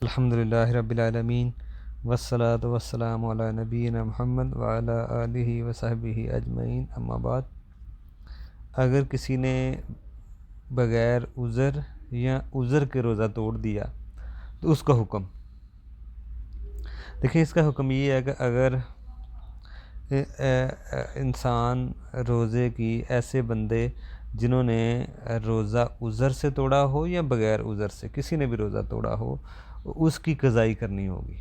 अल्हम्दुलिल्लाहि रब्बिल आलमीन वस्सलातु वस्सलामु अला नबीना मुहम्मद व अला आलिहि व सहबिहि अजमईन अम्मा बाद। अगर किसी ने बग़ैर उज़र या उज़र के रोज़ा तोड़ दिया तो उसका हुक्म, देखिए इसका हुक्म ये है कि अगर इंसान रोज़े की, ऐसे बंदे जिन्होंने रोज़ा उज़र से तोड़ा हो या बग़ैर उज़र से किसी ने भी रोज़ा तोड़ा हो, उसकी क़ज़ाई करनी होगी।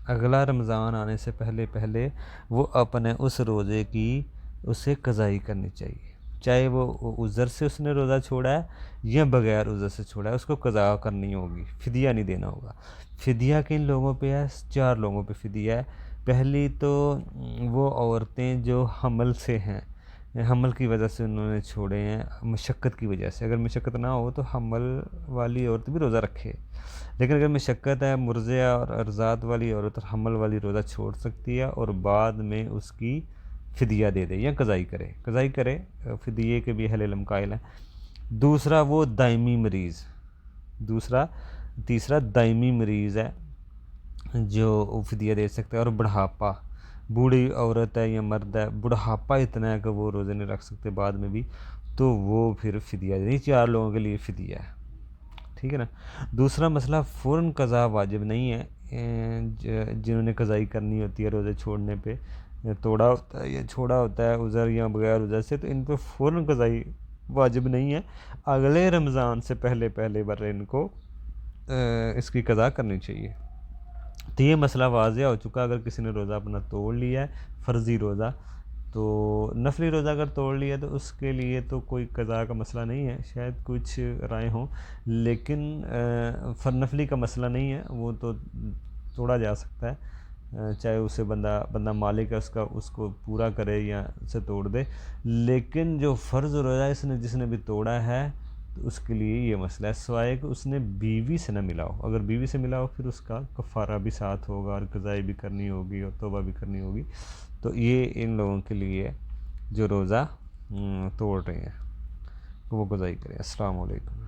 अगला रमज़ान आने से पहले पहले वो अपने उस रोज़े की उसे क़ज़ाई करनी चाहिए, चाहे वो उज़र से उसने रोज़ा छोड़ा है या बग़ैर उज़र से छोड़ा है, उसको क़ज़ा करनी होगी, फ़िदिया नहीं देना होगा। फ़िदिया किन लोगों पे है? 4 लोगों पे फ़िदिया है। पहली तो वो औरतें जो हमल से हैं, हमल की वजह से उन्होंने छोड़े हैं, मशक्क़त की वजह से। अगर मशक्क़त ना हो तो हमल वाली औरत भी रोज़ा रखे, लेकिन अगर मशक्क़त है, मुर्ज़िया और अर्ज़ात वाली औरत और हमल वाली रोज़ा छोड़ सकती है और बाद में उसकी फ़िदिया दे दे या क़ज़ाई करे। क़ज़ाई करे, फ़िदिये के भी अहले इल्म कायल हैं। दूसरा वो दायमी मरीज़, तीसरा दायमी मरीज़ है जो फ़िदिया दे सकता है। और बुढ़ापा, बूढ़ी औरत है या मर्द है, बुढ़ापा इतना है कि वो रोज़े नहीं रख सकते बाद में भी, तो वो फिर फ़िदिया दे। 4 लोगों के लिए फ़िदिया है, ठीक है ना। दूसरा मसला, फ़ौरन क़ज़ा वाजिब नहीं है। जिन्होंने क़ज़ाई करनी होती है रोज़े छोड़ने पे, तोड़ा होता है या छोड़ा होता है उज़र या बग़ैर उज़र से, तो इन पे फ़ौरन क़ज़ाई वाजिब नहीं है। अगले रमज़ान से पहले पहले बर इनको इसकी क़ज़ा करनी चाहिए। तो ये मसला वाज़िया हो चुका। अगर किसी ने रोज़ा अपना तोड़ लिया है, फ़र्ज़ी रोज़ा, तो नफली रोज़ा अगर तोड़ लिया तो उसके लिए तो कोई क़ज़ा का मसला नहीं है। शायद कुछ राय हों, लेकिन नफली का मसला नहीं है, वो तो तोड़ा जा सकता है। चाहे उसे बंदा मालिक है उसका, उसको पूरा करे या उसे तोड़ दे। लेकिन जो फ़र्ज़ रोज़ा जिसने भी तोड़ा है, तो उसके लिए ये मसला है, सिवाय कि उसने बीवी से ना मिला हो। अगर बीवी से मिला हो फिर उसका कफ़ारा भी साथ होगा और क़ज़ाई भी करनी होगी और तौबा भी करनी होगी। तो ये इन लोगों के लिए जो रोज़ा तोड़ रहे हैं वो क़ज़ाई करें। अस्सलाम वालेकुम।